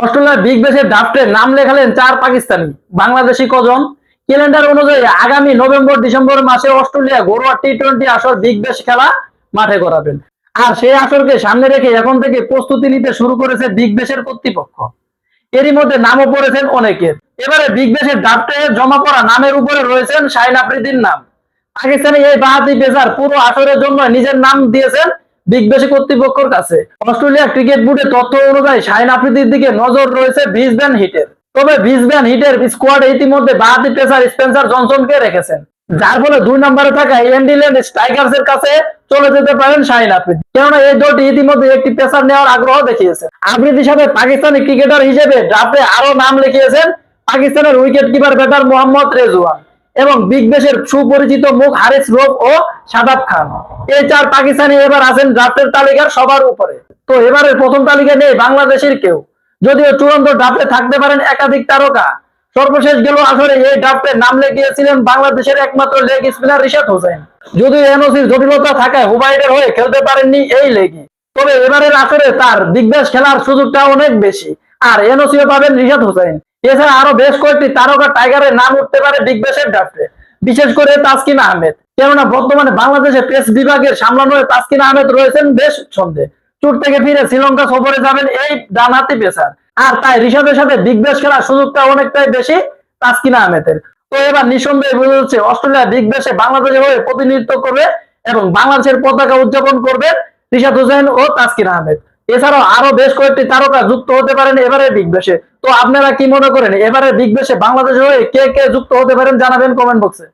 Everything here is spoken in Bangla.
অস্ট্রেলিয়ার বিগ ব্যাশের ড্রাফটে নাম লেখালেন 4 পাকিস্তানি। বাংলাদেশি কজন? ক্যালেন্ডার অনুযায়ী আগামী নভেম্বর ডিসেম্বর মাসে অস্ট্রেলিয়া ঘরোয়া টি-20 আসর বিগ ব্যাশ খেলা মাঠে করাবেন। আর সেই আসরকে সামনে রেখে এখন থেকে প্রস্তুতি নিতে শুরু করেছে বিগ ব্যাশের কর্তৃপক্ষ। এরই মধ্যে নামও পড়েছেন অনেকের। এবারে বিগ ব্যাশের ড্রাফটে জমা পড়া নামের উপরে রয়েছেন শাহিন আফ্রিদির নাম। পাকিস্তানি এই বাহাতি পেসার পুরো আসরের জন্য নিজের নাম দিয়েছেন বিগ ব্যাশ কর্তৃপক্ষের কাছে। অস্ট্রেলিয়া ক্রিকেট বোর্ডের তথ্য অনুযায়ী শাহিন আফ্রিদির দিকে নজর রয়েছে ব্রিসবেন হিটের। তবে ব্রিসবেন হিটের স্কোয়াডে ইতিমধ্যে বাহাতি পেসার স্পেন্সার জনসনকে রেখেছেন, যার ফলে 2 নম্বরে থাকা এন্ডিল্যান্ড স্ট্রাইকার্স এর কাছে চলে যেতে পারেন শাহিন আফ্রিদি। কেননা এই দলটি ইতিমধ্যে একটি পেসার নেওয়ার আগ্রহ দেখিয়েছে। আফ্রিদির সাথে পাকিস্তানি ক্রিকেটার হিসেবে ড্রাফটে আরো নাম লিখিয়েছেন পাকিস্তানের wicket keeper batter Mohammad Rezwan এবং বিগ ব্যাশের সুপরিচিত মুখ হারিস রৌফ ও শাদাব খান। এই 4 পাকিস্তানি এবার আছেন ড্রাফটের তালিকার সবার উপরে। তো এবারের প্রথম তালিকায় নেই বাংলাদেশের কেউ, যদিও চূড়ান্ত ড্রাফটে থাকতে পারেন একাধিক তারকা। সর্বশেষ গেল আসরে এই ড্রাফটে নাম লেখিয়েছিলেন বাংলাদেশের একমাত্র লেগ স্পিনার রিশাদ হোসেন। যদিও এনওসির জটিলতা থাকায় হুবাইডের হয়ে খেলতে পারেননি এই লেগই। তবে এবারের আসরে তার বিগ ব্যাশ খেলার সুযোগটা অনেক বেশি, আর এনওসিও পাবেন রিশাদ হোসেন। এছাড়া আরো বেশ কয়েকটি তারকা টাইগারের নাম উঠতে পারে বিগ ব্যাশের ড্রাফটে, বিশেষ করে তাসকিন আহমেদ। কেননা বর্তমানে বাংলাদেশের পেস বিভাগের সামলানো তাসকিন আহমেদ রয়েছেন বেশ ছন্দে। চোট থেকে ফিরে শ্রীলঙ্কা সফরে যাবেন এই ডানহাতি পেসার, আর তাই রিশাদের সাথে বিগ ব্যাশ খেলার সুযোগটা অনেকটাই বেশি তাসকিন আহমেদের। তো এবার নিঃসন্দেহে বোঝা যাচ্ছে অস্ট্রেলিয়া বিগ ব্যাশে বাংলাদেশের হয়ে প্রতিনিধিত্ব করবে এবং বাংলাদেশের পতাকা উদযাপন করবেন রিশাদ হোসেন ও তাসকিন আহমেদ। এছাড়াও আরো বেশ কয়েকটি তারকা যুক্ত হতে পারেন এবারে বিগ ব্যাশে। তো আপনারা কি মনে করেন, এবারে বিগ ব্যাশে বাংলাদেশের হয়ে কে কে যুক্ত হতে পারেন জানাবেন কমেন্ট বক্সে।